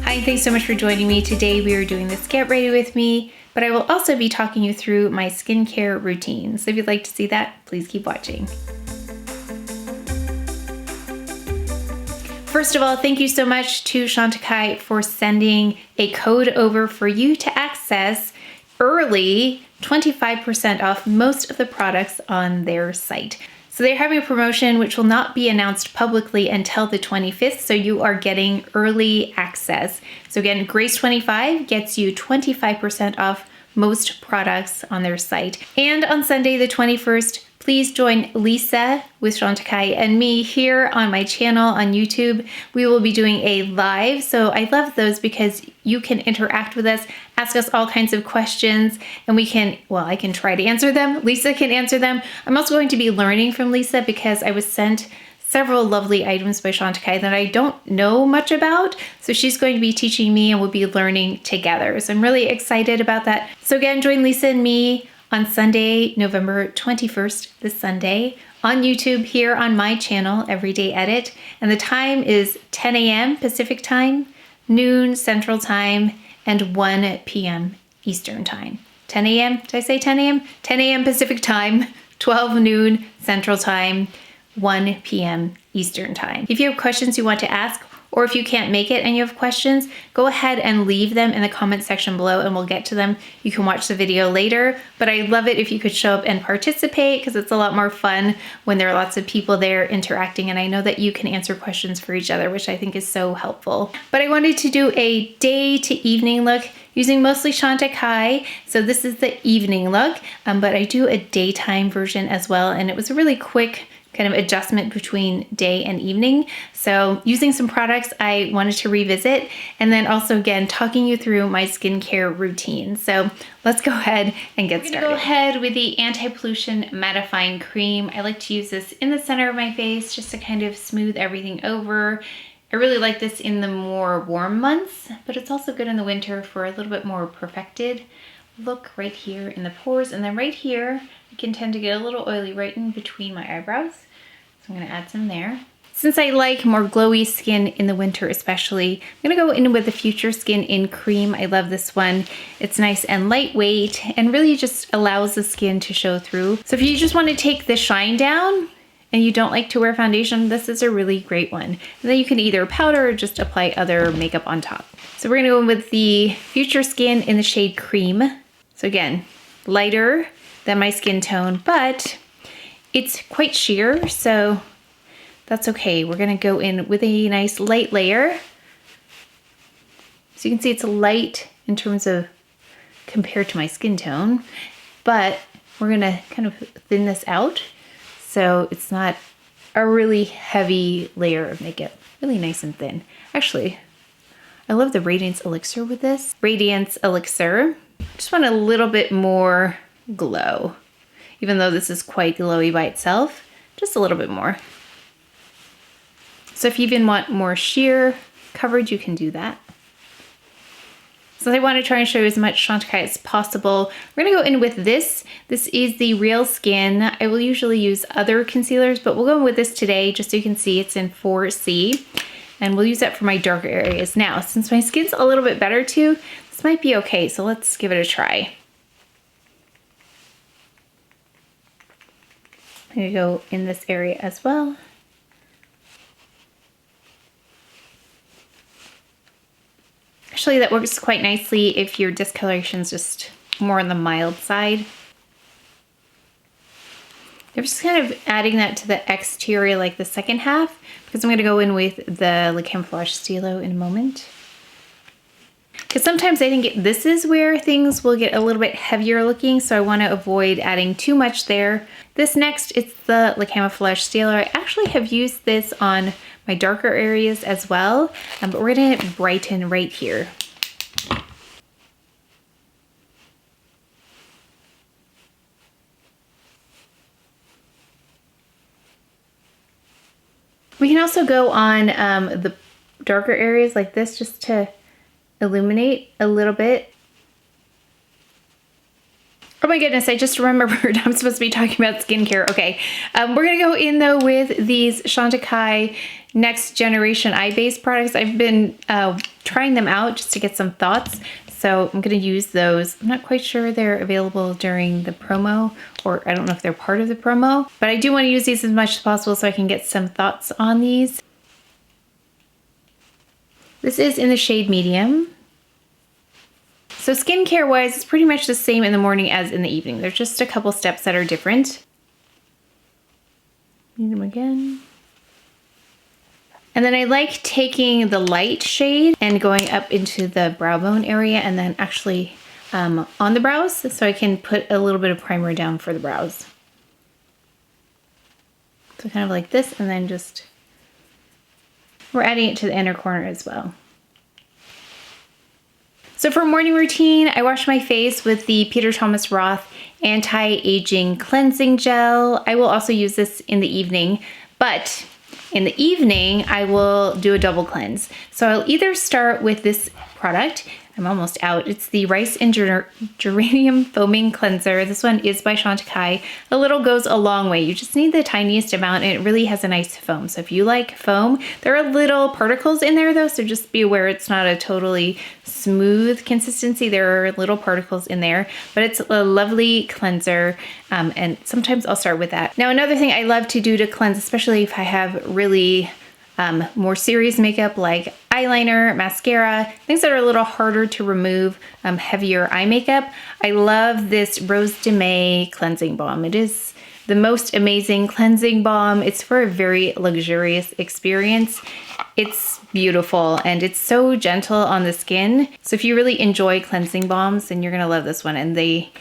Hi, thanks so much for joining me. Today we are doing this Get Ready With Me, but I will also be talking you through my skincare routine. So if you'd like to see that, please keep watching. First of all, thank you so much to CHANTECAILLE for sending a code over for you to access early 25% off most of the products on their site. So they're having a promotion which will not be announced publicly until the 25th, so you are getting early access. So again, Grace25 gets you 25% off most products on their site. And on Sunday the 21st, please join Lisa with CHANTECAILLE and me here on my channel on YouTube. We will be doing a live, so I love those because you can interact with us, ask us all kinds of questions, and we can, well, I can try to answer them. Lisa can answer them. I'm also going to be learning from Lisa because I was sent several lovely items by CHANTECAILLE that I don't know much about. So she's going to be teaching me and we'll be learning together. So I'm really excited about that. So again, join Lisa and me on Sunday, November 21st, this Sunday, on YouTube here on my channel, Everyday Edit. And the time is 10 a.m. Pacific time, noon Central time, and 1 p.m. Eastern time. 10 a.m., did I say 10 a.m.? 10 a.m. Pacific time, 12 noon Central time, 1 p.m. Eastern time. If you have questions you want to ask, or if you can't make it and you have questions, go ahead and leave them in the comment section below and we'll get to them. You can watch the video later, but I love it if you could show up and participate because it's a lot more fun when there are lots of people there interacting, and I know that you can answer questions for each other, which I think is so helpful. But I wanted to do a day to evening look using mostly CHANTECAILLE. So this is the evening look, but I do a daytime version as well, and it was a really quick kind of adjustment between day and evening. So using some products I wanted to revisit, and then also again talking you through my skincare routine. So let's go ahead and get started. Go ahead with the anti-pollution mattifying cream. I like to use this in the center of my face just to kind of smooth everything over. I really like this in the more warm months, but it's also good in the winter for a little bit more perfected look right here in the pores. And then right here, I can tend to get a little oily right in between my eyebrows. So I'm gonna add some there. Since I like more glowy skin in the winter especially, I'm gonna go in with the Future Skin in Cream. I love this one. It's nice and lightweight and really just allows the skin to show through. So if you just wanna take the shine down and you don't like to wear foundation, this is a really great one. And then you can either powder or just apply other makeup on top. So we're gonna go in with the Future Skin in the shade Cream. So again, lighter than my skin tone, but it's quite sheer, so that's okay. We're gonna go in with a nice light layer. So you can see it's light in terms of compared to my skin tone, but we're gonna kind of thin this out so it's not a really heavy layer of makeup. Really nice and thin. Actually, I love the Radiance Elixir with this. Radiance Elixir. Just want a little bit more glow. Even though this is quite glowy by itself, just a little bit more. So if you even want more sheer coverage, you can do that. So I want to try and show you as much CHANTECAILLE as possible. We're gonna go in with this. This is the Real Skin. I will usually use other concealers, but we'll go in with this today just so you can see it's in 4C. And we'll use that for my darker areas. Now, since my skin's a little bit better too, this might be okay, so let's give it a try. I'm gonna go in this area as well. Actually, that works quite nicely if your discoloration is just more on the mild side. I'm just kind of adding that to the exterior, like the second half, because I'm gonna go in with the Le Camouflage Stylo in a moment. Because sometimes I think this is where things will get a little bit heavier looking, so I want to avoid adding too much there. This next, it's the Le Camouflage Stylo. I actually have used this on my darker areas as well, but we're going to brighten right here. We can also go on the darker areas like this just to illuminate a little bit. Oh my goodness, I just remembered I'm supposed to be talking about skincare. Okay, we're gonna go in though with these CHANTECAILLE Next Generation Eye Base products. I've been trying them out just to get some thoughts. So I'm gonna use those. I'm not quite sure they're available during the promo, or I don't know if they're part of the promo, but I do wanna use these as much as possible so I can get some thoughts on these. This is in the shade medium. So skincare wise, it's pretty much the same in the morning as in the evening. There's just a couple steps that are different. Use them again. And then I like taking the light shade and going up into the brow bone area and then actually on the brows, so I can put a little bit of primer down for the brows. So kind of like this, and then just, we're adding it to the inner corner as well. So for morning routine, I wash my face with the Peter Thomas Roth Anti-Aging Cleansing Gel. I will also use this in the evening, but in the evening, I will do a double cleanse. So I'll either start with this product. I'm almost out. It's the Rice and Geranium Foaming Cleanser. This one is by CHANTECAILLE. A little goes a long way. You just need the tiniest amount, and it really has a nice foam. So if you like foam, there are little particles in there though, so just be aware it's not a totally smooth consistency. There are little particles in there, but it's a lovely cleanser, and sometimes I'll start with that. Now, another thing I love to do to cleanse, especially if I have really more serious makeup like eyeliner, mascara, things that are a little harder to remove, heavier eye makeup. I love this Rose de May cleansing balm. It is the most amazing cleansing balm. It's for a very luxurious experience. It's beautiful and it's so gentle on the skin. So if you really enjoy cleansing balms, then you're gonna love this one. And they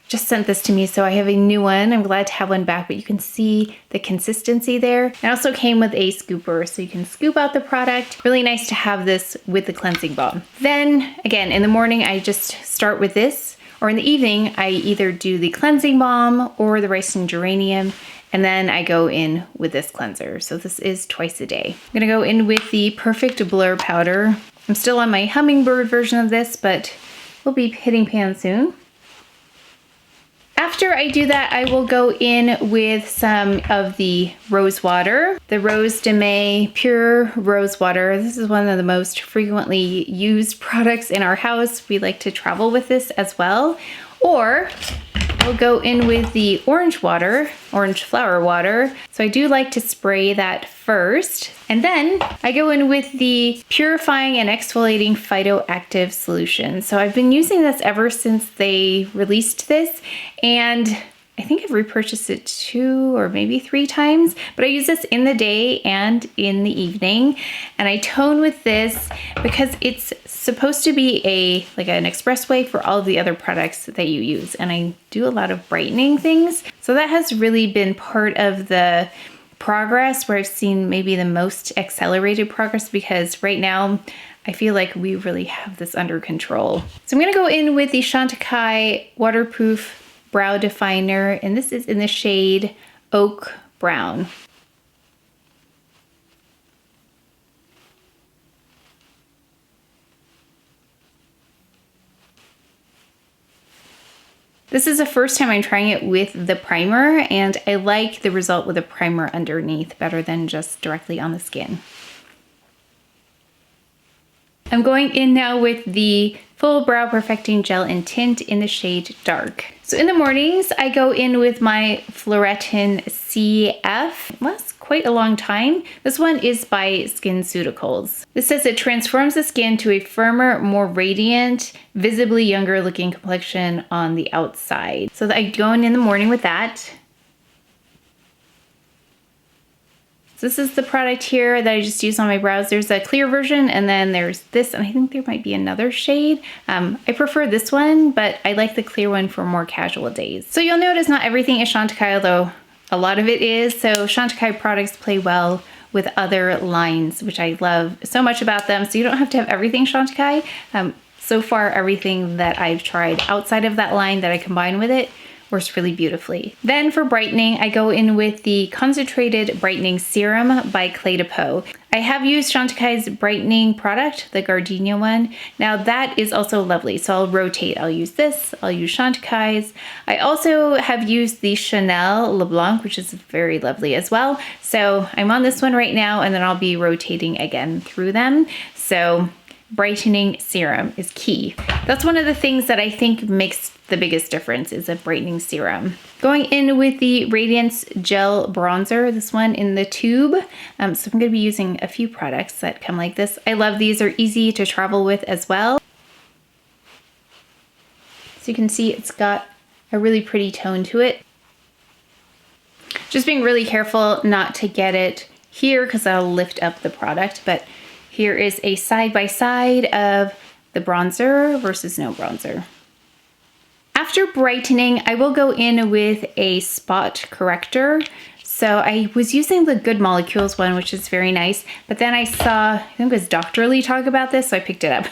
just sent this to me, so I have a new one. I'm glad to have one back, but you can see the consistency there. It also came with a scooper, so you can scoop out the product. Really nice to have this with the cleansing balm. Then again, in the morning, I just start with this, or in the evening, I either do the cleansing balm or the Rice and Geranium, and then I go in with this cleanser. So this is twice a day. I'm gonna go in with the Perfect Blur Powder. I'm still on my hummingbird version of this, but we'll be hitting pan soon. After I do that, I will go in with some of the rose water, the Rose de May Pure Rose Water. This is one of the most frequently used products in our house. We like to travel with this as well. Or I'll go in with the orange water, orange flower water. So I do like to spray that first. And then I go in with the Purifying and Exfoliating Phytoactive Solution. So I've been using this ever since they released this, and I think I've repurchased it 2 or maybe 3 times, but I use this in the day and in the evening. And I tone with this because it's supposed to be like an expressway for all of the other products that you use. And I do a lot of brightening things. So that has really been part of the progress where I've seen maybe the most accelerated progress, because right now I feel like we really have this under control. So I'm gonna go in with the CHANTECAILLE Waterproof Brow Definer, and this is in the shade Oak Brown. This is the first time I'm trying it with the primer, and I like the result with a primer underneath better than just directly on the skin. I'm going in now with the Full Brow Perfecting Gel and Tint in the shade Dark. So in the mornings, I go in with my Floretin CF. It lasts quite a long time. This one is by SKINCEUTICALS. This says it transforms the skin to a firmer, more radiant, visibly younger looking complexion on the outside. So I go in the morning with that. This is the product here that I just used on my brows. There's a clear version, and then there's this, and I think there might be another shade. I prefer this one, but I like the clear one for more casual days. So you'll notice not everything is CHANTECAILLE, though a lot of it is. So CHANTECAILLE products play well with other lines, which I love so much about them. So you don't have to have everything CHANTECAILLE. So far, everything that I've tried outside of that line that I combine with it works really beautifully. Then for brightening, I go in with the Concentrated Brightening Serum by PEAU. I have used Chantecaille's Brightening product, the gardenia one. Now that is also lovely, so I'll rotate. I'll use this, I'll use Chantecaille's. I also have used the Chanel LeBlanc, which is very lovely as well. So I'm on this one right now, and then I'll be rotating again through them. So brightening serum is key. That's one of the things that I think makes the biggest difference, is a brightening serum. Going in with the Radiance Gel Bronzer, this one in the tube. So I'm gonna be using a few products that come like this. I love these, are easy to travel with as well. So you can see it's got a really pretty tone to it. Just being really careful not to get it here because that'll lift up the product, but here is a side-by-side of the bronzer versus no bronzer. After brightening, I will go in with a spot corrector. So I was using the Good Molecules one, which is very nice, but then I saw, I think it was Dr. Lee talk about this, so I picked it up.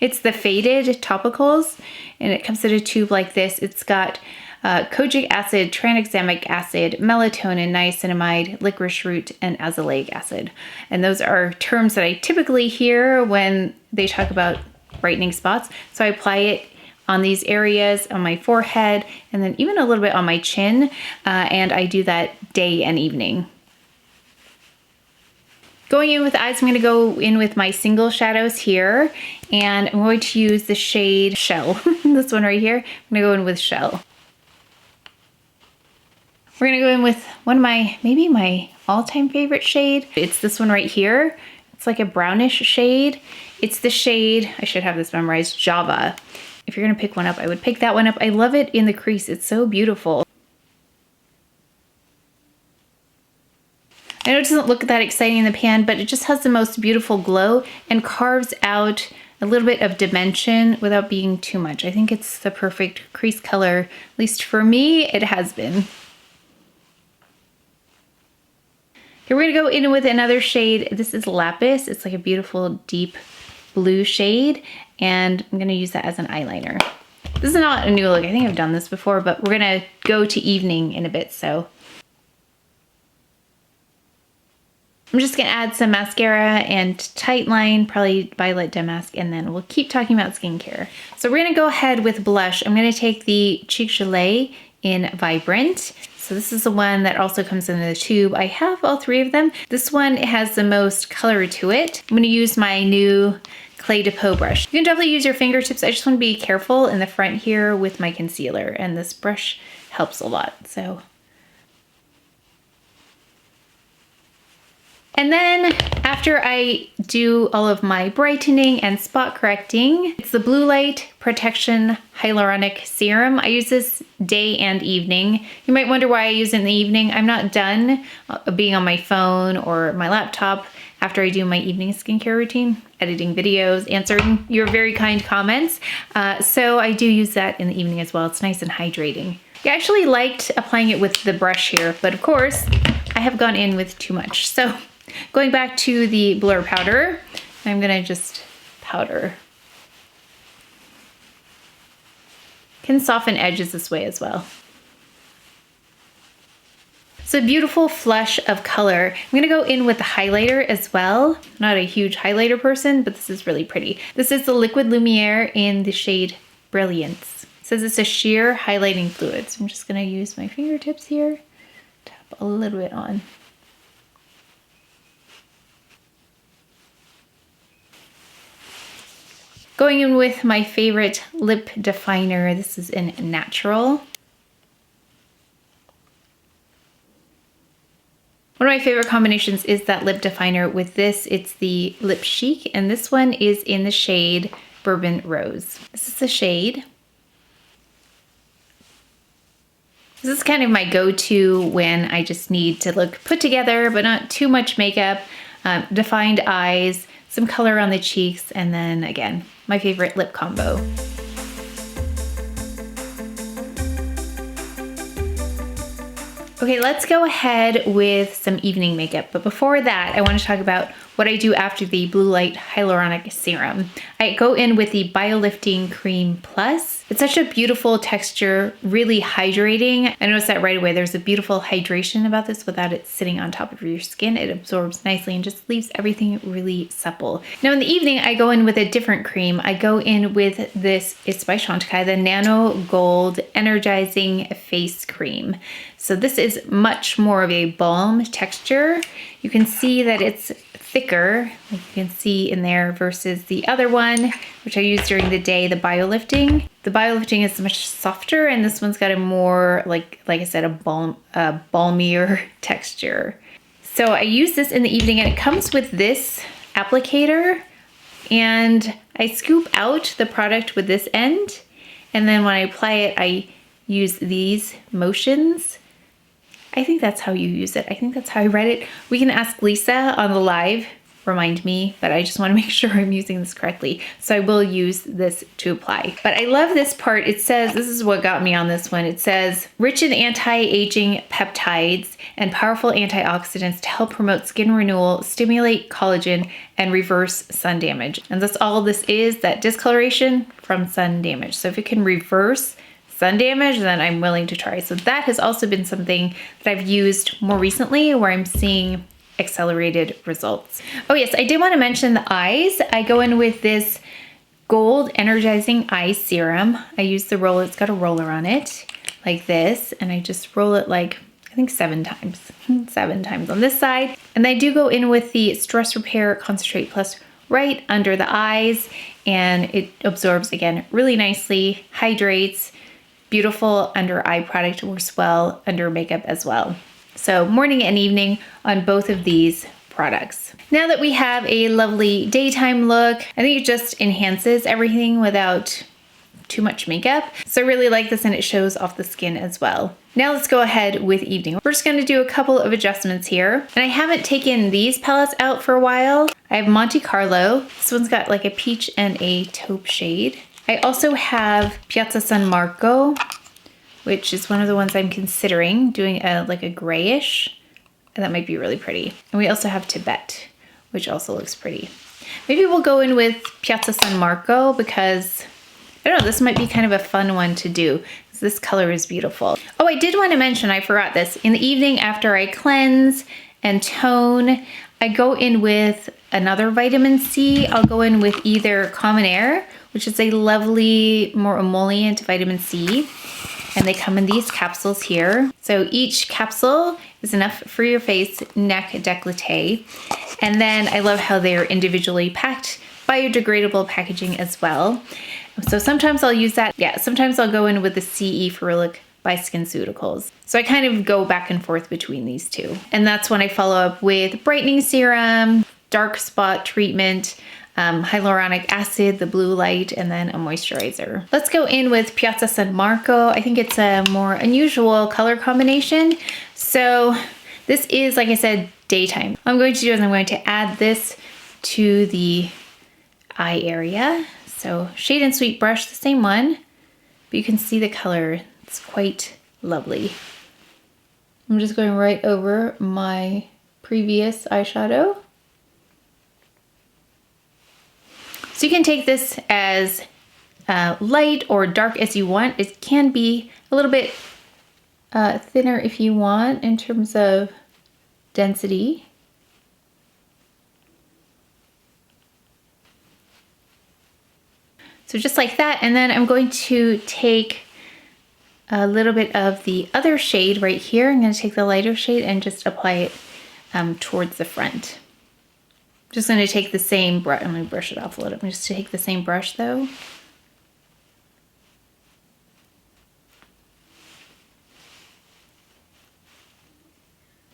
It's the Faded Topicals, and it comes in a tube like this. It's got kojic acid, tranexamic acid, melatonin, niacinamide, licorice root, and azelaic acid. And those are terms that I typically hear when they talk about brightening spots. So I apply it on these areas, on my forehead, and then even a little bit on my chin. And I do that day and evening. Going in with eyes, I'm gonna go in with my single shadows here, and I'm going to use the shade Shell. This one right here, I'm gonna go in with Shell. We're gonna go in with one of my, maybe my all-time favorite shade. It's this one right here. It's like a brownish shade. It's the shade, I should have this memorized, Java. If you're gonna pick one up, I would pick that one up. I love it in the crease, it's so beautiful. I know it doesn't look that exciting in the pan, but it just has the most beautiful glow and carves out a little bit of dimension without being too much. I think it's the perfect crease color, at least for me, it has been. Here we're gonna go in with another shade. This is Lapis. It's like a beautiful deep blue shade, and I'm gonna use that as an eyeliner. This is not a new look. I think I've done this before, but we're gonna go to evening in a bit, so. I'm just gonna add some mascara and tight line, probably Violet Damask, and then we'll keep talking about skincare. So we're gonna go ahead with blush. I'm gonna take the Cheek Gelée in Vibrant. So this is the one that also comes in the tube. I have all three of them. This one has the most color to it. I'm gonna use my new Clé de Peau brush. You can definitely use your fingertips. I just wanna be careful in the front here with my concealer, and this brush helps a lot, so. And then after I do all of my brightening and spot correcting, it's the Blue Light Protection Hyaluronic Serum. I use this day and evening. You might wonder why I use it in the evening. I'm not done being on my phone or my laptop after I do my evening skincare routine, editing videos, answering your very kind comments. So I do use that in the evening as well. It's nice and hydrating. I actually liked applying it with the brush here, but of course I have gone in with too much. So going back to the blur powder, I'm gonna just powder. Can soften edges this way as well. So beautiful flush of color. I'm gonna go in with the highlighter as well. I'm not a huge highlighter person, but this is really pretty. This is the Liquid Lumiere in the shade Brilliance. It says it's a sheer highlighting fluid. So I'm just gonna use my fingertips here, tap a little bit on. Going in with my favorite lip definer. This is in Natural. One of my favorite combinations is that lip definer with this. It's the Lip Chic, and this one is in the shade Bourbon Rose. This is the shade. This is kind of my go-to when I just need to look put together, but not too much makeup, defined eyes, some color on the cheeks, and then again, my favorite lip combo. Okay, let's go ahead with some evening makeup. But before that, I want to talk about what I do after the Blue Light Hyaluronic Serum. I go in with the BioLifting Cream Plus. It's such a beautiful texture, really hydrating. I noticed that right away. There's a beautiful hydration about this without it sitting on top of your skin. It absorbs nicely and just leaves everything really supple. Now in the evening, I go in with a different cream. I go in with this, it's by Chantecaille, the Nano Gold Energizing Face Cream. So this is much more of a balm texture. You can see that it's thicker, like you can see in there, versus the other one, which I use during the day, the BioLifting. The BioLifting is much softer, and this one's got a more, like I said, a balmier texture. So I use this in the evening, and it comes with this applicator, and I scoop out the product with this end, and then when I apply it, I use these motions. I think that's how you use it. I think that's how I read it. We can ask Lisa on the live, remind me, but I just want to make sure I'm using this correctly. So I will use this to apply. But I love this part. It says, this is what got me on this one. It says, rich in anti-aging peptides and powerful antioxidants to help promote skin renewal, stimulate collagen, and reverse sun damage. And that's all this is, that discoloration from sun damage. So if it can reverse sun damage, then I'm willing to try. So that has also been something that I've used more recently where I'm seeing accelerated results. Oh yes, I did want to mention the eyes. I go in with this Gold Energizing Eye Serum. I use the roller, it's got a roller on it like this, and I just roll it like, I think 7 times. 7 times on this side. And I do go in with the Stress Repair Concentrate Plus right under the eyes, and it absorbs again really nicely, hydrates. Beautiful under eye product, works well under makeup as well. So morning and evening on both of these products. Now that we have a lovely daytime look, I think it just enhances everything without too much makeup. So I really like this, and it shows off the skin as well. Now let's go ahead with evening. We're just going to do a couple of adjustments here. And I haven't taken these palettes out for a while. I have Monte Carlo. This one's got like a peach and a taupe shade. I also have Piazza San Marco, which is one of the ones I'm considering doing like a grayish, and that might be really pretty. And we also have Tibet, which also looks pretty. Maybe we'll go in with Piazza San Marco because, I don't know, this might be kind of a fun one to do. This color is beautiful. Oh, I did want to mention, I forgot this. In the evening after I cleanse and tone, I go in with another vitamin C. I'll go in with either Common Air, which is a lovely, more emollient vitamin C. And they come in these capsules here. So each capsule is enough for your face, neck, décolleté. And then I love how they're individually packed, biodegradable packaging as well. So sometimes I'll use that. Yeah, sometimes I'll go in with the CE Ferulic by SKINCEUTICALS. So I kind of go back and forth between these two. And that's when I follow up with Brightening Serum, Dark Spot Treatment, hyaluronic acid, the blue light, and then a moisturizer. Let's go in with Piazza San Marco. I think it's a more unusual color combination. So this is, like I said, daytime. What I'm going to do is I'm going to add this to the eye area. So Shade and Sweet brush, the same one, but you can see the color. It's quite lovely. I'm just going right over my previous eyeshadow. So you can take this as light or dark as you want. It can be a little bit thinner if you want in terms of density. So just like that, and then I'm going to take a little bit of the other shade right here. I'm going to take the lighter shade and just apply it towards the front. Just going to take the same brush. I'm going to brush it off a little. I'm just to take the same brush though.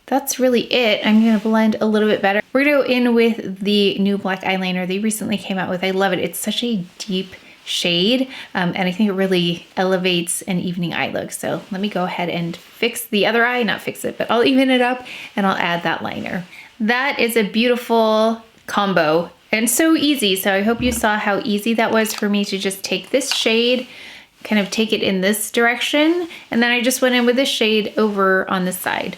That's really it. I'm going to blend a little bit better. We're going to go in with the new black eyeliner they recently came out with. I love it. It's such a deep shade, and I think it really elevates an evening eye look. So let me go ahead and fix the other eye, not fix it, but I'll even it up and I'll add that liner. That is a beautiful combo and so easy. So I hope you saw how easy that was for me to just take this shade, kind of take it in this direction, and then I just went in with this shade over on this side.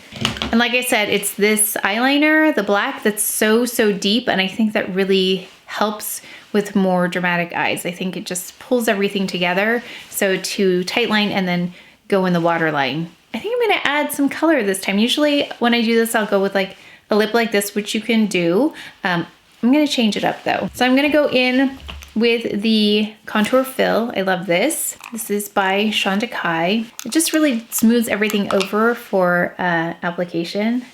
And And like I said, it's this eyeliner, the black, that's so deep, and I think that really helps with more dramatic eyes. I think it just pulls everything together. So to tight line and then go in the waterline. I think I'm gonna add some color this time. Usually when I do this, I'll go with like a lip like this, which you can do. I'm gonna change it up though. So I'm gonna go in with the contour fill. I love this. This is by CHANTECAILLE. It just really smooths everything over for application.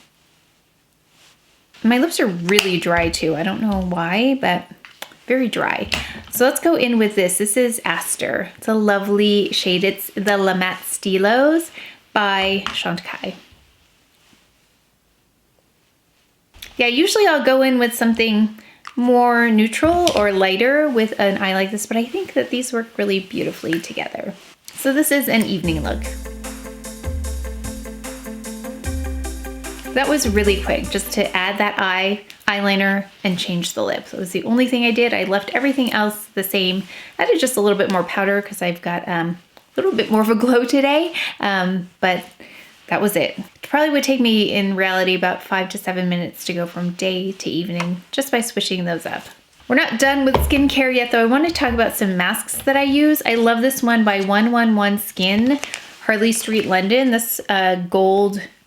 My lips are really dry too. I don't know why, but very dry. So let's go in with this. This is Aster. It's a lovely shade. It's the La Matte Stilos by CHANTECAILLE. Yeah, usually I'll go in with something more neutral or lighter with an eye like this, but I think that these work really beautifully together. So this is an evening look. That was really quick, just to add that eyeliner and change the lip. That was the only thing I did. I left everything else the same. I added just a little bit more powder because I've got a little bit more of a glow today, but that was it. It probably would take me in reality about 5 to 7 minutes to go from day to evening just by switching those up. We're not done with skincare yet though. I want to talk about some masks that I use. I love this one by 111 Skin, Harley Street, London. This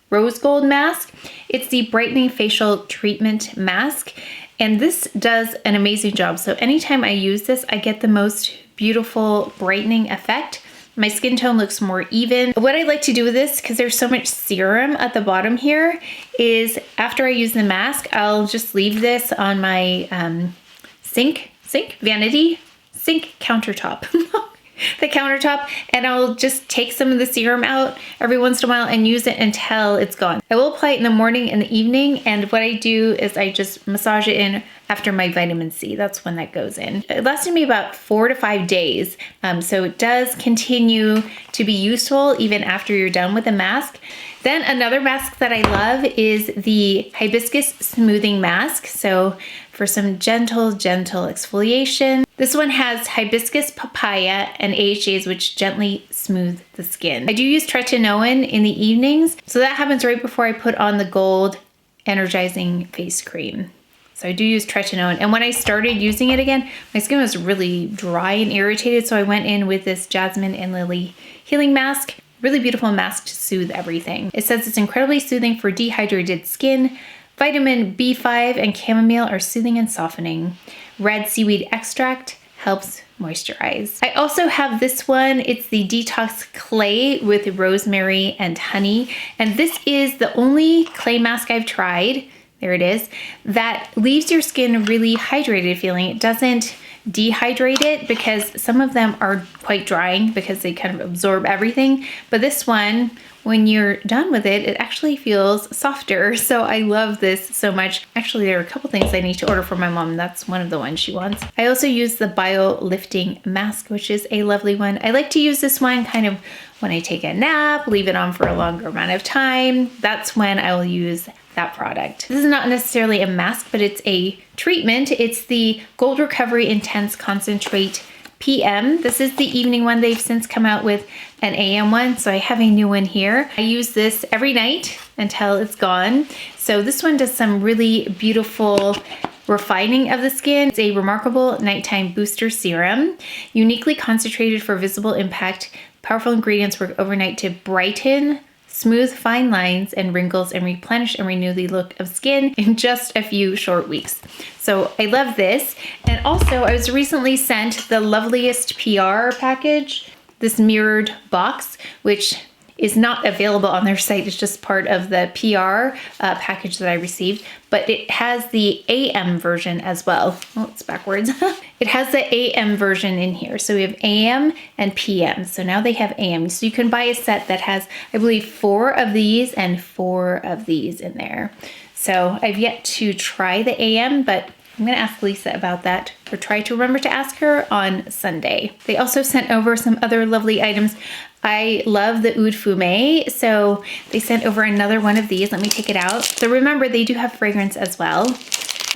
rose gold mask. It's the Brightening Facial Treatment Mask, and this does an amazing job. So anytime I use this, I get the most beautiful brightening effect. My skin tone looks more even. What I like to do with this, because there's so much serum at the bottom here, is after I use the mask, I'll just leave this on my sink countertop. The countertop, and I'll just take some of the serum out every once in a while and use it until it's gone. I will apply it in the morning and the evening, and what I do is I just massage it in after my vitamin C. That's when that goes in. It lasted me about 4 to 5 days, so it does continue to be useful even after you're done with the mask. Then another mask that I love is the Hibiscus Smoothing Mask. So for some gentle exfoliation. This one has hibiscus, papaya, and AHAs, which gently smooth the skin. I do use tretinoin in the evenings, so that happens right before I put on the gold energizing face cream. So I do use tretinoin, and when I started using it again, my skin was really dry and irritated, so I went in with this Jasmine and Lily Healing Mask. Really beautiful mask to soothe everything. It says it's incredibly soothing for dehydrated skin. Vitamin B5 and chamomile are soothing and softening. Red seaweed extract helps moisturize. I also have this one. It's the Detox Clay with rosemary and honey. And this is the only clay mask I've tried, there it is, that leaves your skin really hydrated feeling. It doesn't dehydrate it, because some of them are quite drying because they kind of absorb everything. But this one, when you're done with it, it actually feels softer. So I love this so much. Actually, there are a couple things I need to order for my mom. That's one of the ones she wants. I also use the Bio Lifting Mask, which is a lovely one. I like to use this one kind of when I take a nap, leave it on for a longer amount of time. That's when I will use that product. This is not necessarily a mask, but it's a treatment. It's the Gold Recovery Intense Concentrate PM. This is the evening one. They've since come out with an AM one, so I have a new one here. I use this every night until it's gone. So this one does some really beautiful refining of the skin. It's a remarkable nighttime booster serum, uniquely concentrated for visible impact. Powerful ingredients work overnight to brighten, smooth fine lines and wrinkles, and replenish and renew the look of skin in just a few short weeks. So I love this. And also I was recently sent the loveliest PR package, this mirrored box, which is not available on their site. It's just part of the PR package that I received, but it has the AM version as well. Oh, it's backwards. It has the AM version in here. So we have AM and PM. So now they have AM. So you can buy a set that has, I believe, 4 of these and 4 of these in there. So I've yet to try the AM, but I'm gonna ask Lisa about that, or try to remember to ask her on Sunday. They also sent over some other lovely items. I love the Oud Fumé, so they sent over another one of these. Let me take it out. So remember, they do have fragrance as well.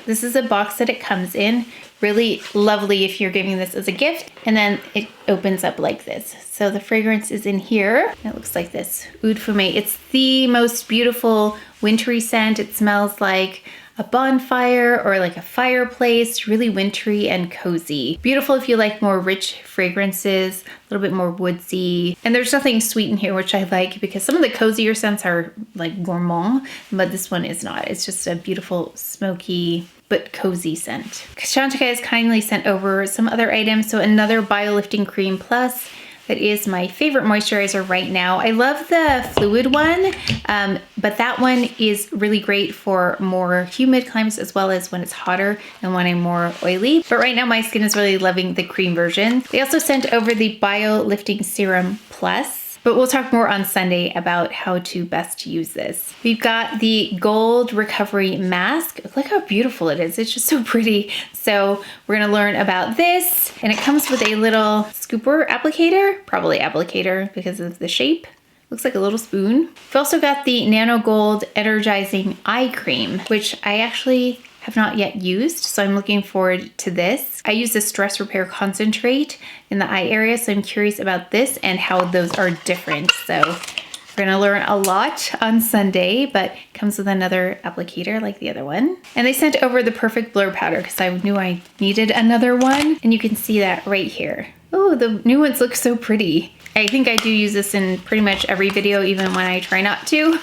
This is a box that it comes in. Really lovely if you're giving this as a gift. And then it opens up like this. So the fragrance is in here. It looks like this, Oud Fumé. It's the most beautiful wintry scent. It smells like a bonfire or like a fireplace, really wintry and cozy. Beautiful if you like more rich fragrances, a little bit more woodsy. And there's nothing sweet in here, which I like because some of the cozier scents are like gourmand, but this one is not. It's just a beautiful, smoky, but cozy scent. Chantecaille has kindly sent over some other items. So another Bio-Lifting Cream Plus. That is my favorite moisturizer right now. I love the fluid one, but that one is really great for more humid climates as well as when it's hotter and when I'm more oily. But right now my skin is really loving the cream version. They also sent over the Bio-Lifting Serum Plus. But we'll talk more on Sunday about how to best use this. We've got the Gold Recovery Mask. Look how beautiful it is. It's just so pretty. So we're gonna learn about this. And it comes with a little scooper applicator, probably applicator because of the shape. Looks like a little spoon. We've also got the Nano Gold Energizing Eye Cream, which I actually have not yet used, so I'm looking forward to this. I use the Stress Repair Concentrate in the eye area, so I'm curious about this and how those are different. So we're gonna learn a lot on Sunday, but it comes with another applicator like the other one. And they sent over the Perfect Blur Powder because I knew I needed another one, and you can see that right here. Oh, the new ones look so pretty. I think I do use this in pretty much every video, even when I try not to.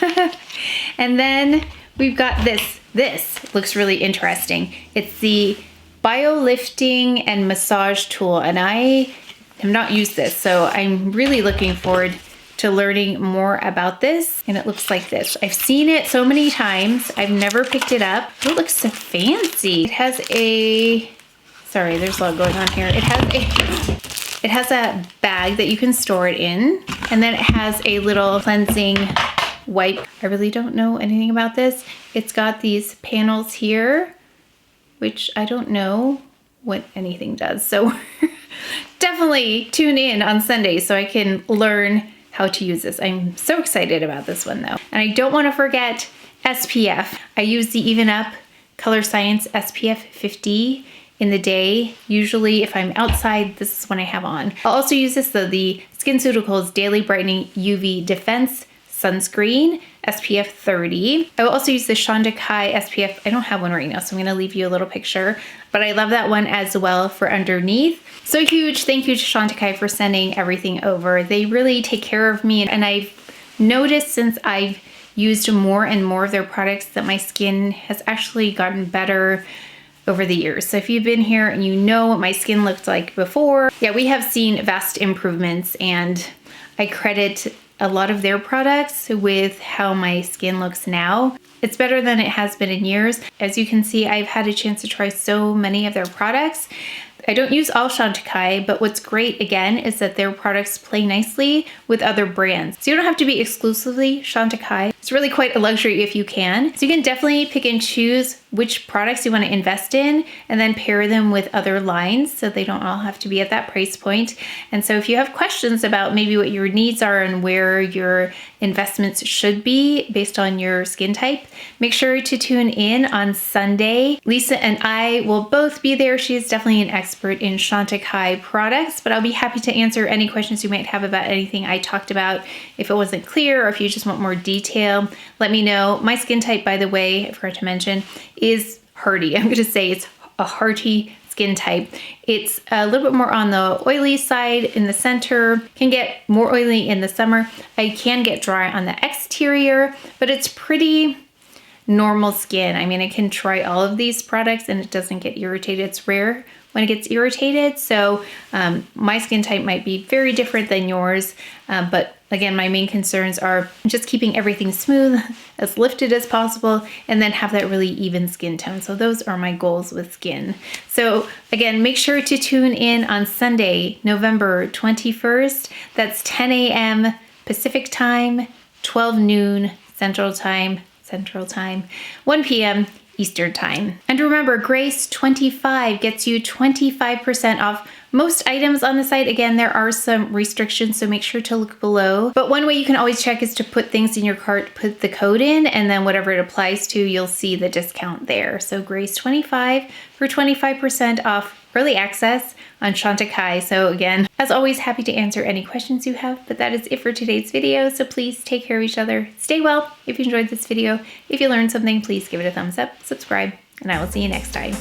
And then we've got this. This looks really interesting. It's the Bio-Lifting and Massage Tool, and I have not used this, so I'm really looking forward to learning more about this. And it looks like this. I've seen it so many times. I've never picked it up. Oh, it looks so fancy. It has a, sorry, there's a lot going on here. It has a bag that you can store it in, and then it has a little cleansing wipe. I really don't know anything about this. It's got these panels here, which I don't know what anything does. So definitely tune in on Sunday so I can learn how to use this. I'm so excited about this one though. And I don't want to forget SPF. I use the Even Up Color Science SPF 50 in the day. Usually if I'm outside, this is what I have on. I'll also use this though, the SkinCeuticals Daily Brightening UV Defense Sunscreen, SPF 30. I will also use the CHANTECAILLE SPF. I don't have one right now, so I'm gonna leave you a little picture, but I love that one as well for underneath. So huge thank you to CHANTECAILLE for sending everything over. They really take care of me, and I've noticed since I've used more and more of their products that my skin has actually gotten better over the years. So if you've been here and you know what my skin looked like before, yeah, we have seen vast improvements, and I credit a lot of their products with how my skin looks now. It's better than it has been in years. As you can see, I've had a chance to try so many of their products. I don't use all CHANTECAILLE, but what's great again is that their products play nicely with other brands. So you don't have to be exclusively CHANTECAILLE. It's really quite a luxury if you can. So you can definitely pick and choose which products you want to invest in and then pair them with other lines so they don't all have to be at that price point. And so if you have questions about maybe what your needs are and where your investments should be based on your skin type, make sure to tune in on Sunday. Lisa and I will both be there. She is definitely an expert in CHANTECAILLE products, but I'll be happy to answer any questions you might have about anything I talked about. If it wasn't clear or if you just want more detail, let me know. My skin type, by the way, I forgot to mention, is hearty. I'm going to say it's a hearty skin type. It's a little bit more on the oily side in the center, can get more oily in the summer. I can get dry on the exterior, but it's pretty normal skin. I mean, I can try all of these products and it doesn't get irritated. It's rare when it gets irritated. So my skin type might be very different than yours, but again, my main concerns are just keeping everything smooth, as lifted as possible, and then have that really even skin tone. So those are my goals with skin. So again, make sure to tune in on Sunday, November 21st. That's 10 a.m. Pacific time, 12 noon Central time, 1 p.m. Eastern Time. And remember, Grace25 gets you 25% off most items on the site. Again, there are some restrictions, so make sure to look below. But one way you can always check is to put things in your cart, put the code in, and then whatever it applies to, you'll see the discount there. So Grace25 for 25% off early access on Chantecaille. So again, as always, happy to answer any questions you have, but that is it for today's video. So please take care of each other. Stay well. If you enjoyed this video, if you learned something, please give it a thumbs up, subscribe, and I will see you next time.